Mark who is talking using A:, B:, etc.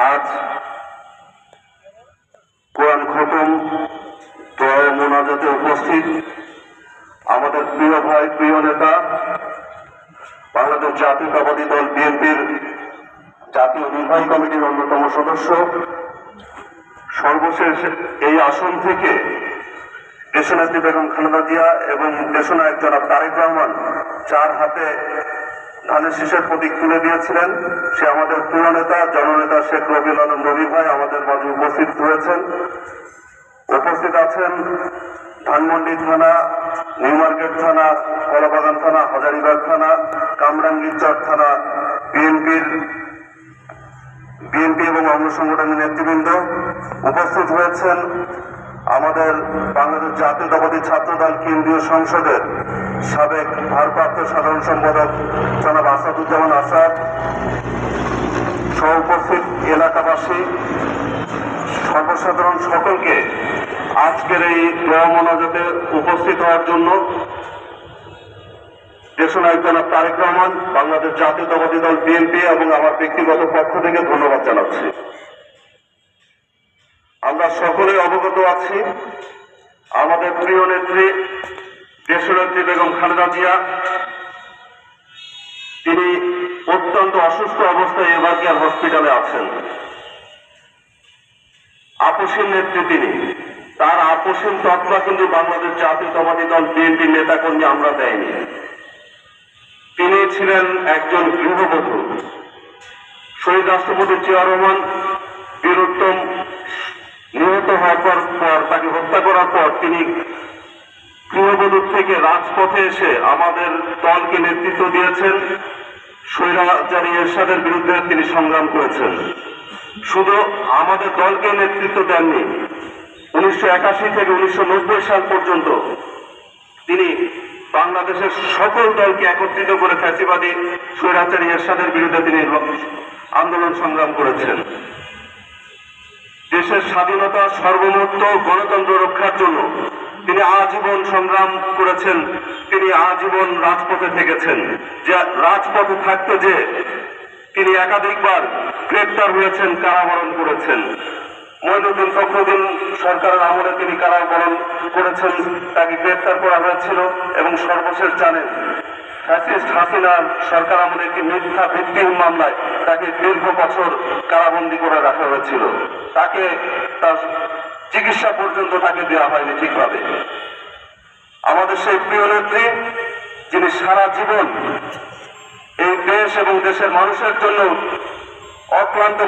A: আজ কোরআন খতম দোয়া মোনাজাতে উপস্থিত আমাদের প্রিয় ভাই, প্রিয় নেতা, বাংলাদেশ জাতীয়তাবাদী দল বিএনপির জাতীয় নির্বাহী কমিটির অন্যতম সদস্য, সর্বশেষ এই আসন থেকে দেশনেত্রী বেগম খালেদা জিয়া এবং দেশনায়ক জনাব তারেক রহমান যার হাতে ধানের শীষের প্রতীক তুলে দিয়েছিলেন, সে আমাদের প্রিয় নেতা, জননেতা শেখ রবিউল আলম রবি ভাই আমাদের মাঝে উপস্থিত হয়েছেন। উপস্থিত আছেন ধানমন্ডি থানা, নিউ মার্কেট থানা, কলাবাগান থানা, হাজারীবাগ থানা, কামরাঙ্গীরচর থানা বিএনপি এবং অঙ্গ সংগঠনের নেতৃবৃন্দ। উপস্থিত হয়েছেন আমাদের বাংলাদেশ জাতীয়তাবাদী ছাত্রদল কেন্দ্রীয় সংসদের সাবেক ভারপ্রাপ্ত সাধারণ সম্পাদক জনাব আসাদুজ্জামান আসাদ সহ উপস্থিত এলাকাবাসী, সর্বসাধারণ সকলকে আজকের এই দোয়া মোনাজাতে উপস্থিত হওয়ার জন্য দেশনায়ক জনাব তারেক রহমান, বাংলাদেশ জাতীয়তাবাদী দল বিএনপি এবং আমার ব্যক্তিগত পক্ষ থেকে ধন্যবাদ জানাচ্ছি। আমরা সকলে অবগত আছি আমাদের প্রিয় নেত্রী দেশনেত্রী বেগম খালেদা জিয়া তিনি অত্যন্ত অসুস্থ অবস্থায় এবার কেয়ার হসপিটালে আছেন। আপসীন নেত্রী তিনি, তার আপসীন তৎপা কিন্তু বাংলাদেশ জাতীয়তাবাদী দল বিএনপি নেতাকর্মী আমরা দেয়নি। তিনি ছিলেন একজন গৃহবধূ। শহীদ রাষ্ট্রপতি জিয়া রহমান বীরোত্তম নিহত হওয়ার পর তাকে হত্যা করার পর তিনি গৃহবধূ থেকে রাজপথে এসে আমাদের দলকে নেতৃত্ব দিয়েছেন। স্বৈরাচারী এরশাদের বিরুদ্ধে তিনি সংগ্রাম করেছেন। শুধু আমাদের দলকে নেতৃত্ব দেননি, 1981 থেকে 1990 সাল পর্যন্ত তিনি বাংলাদেশের সকল দলকে একত্রিত করে ফ্যাসিবাদী স্বৈরাচারী এরশাদের বিরুদ্ধে তিনি আন্দোলন সংগ্রাম করেছেন। দেশের স্বাধীনতা, সার্বভৌমত্ব, গণতন্ত্র রক্ষার জন্য তিনি আজীবন সংগ্রাম করেছেন। তিনি আজীবন রাজপথে থেকেছেন। যে রাজপথে থাকতে যে তিনি একাধিকবার গ্রেপ্তার হয়েছেন, কারাবরণ করেছেন। মঈনুদ্দিন ফখরুদ্দিন সরকারের আমলে তিনি কারাবরণ করেছেন, তাকে গ্রেপ্তার করা হয়েছিল এবং সর্বশেষ জানেন ফ্যাসিস্ট হাসিনার সরকার আমলে একটি মিথ্যা ভিত্তিহীন মামলায় তাকে দীর্ঘ বছর কারাবন্দী করে রাখা হয়েছিল। তাকে তার চিকিৎসা পর্যন্ত তাকে দেওয়া হয়নি ঠিকভাবে। আমাদের সেই প্রিয় নেত্রী যিনি সারা জীবন এই দেশ এবং দেশের মানুষের জন্য অক্লান্ত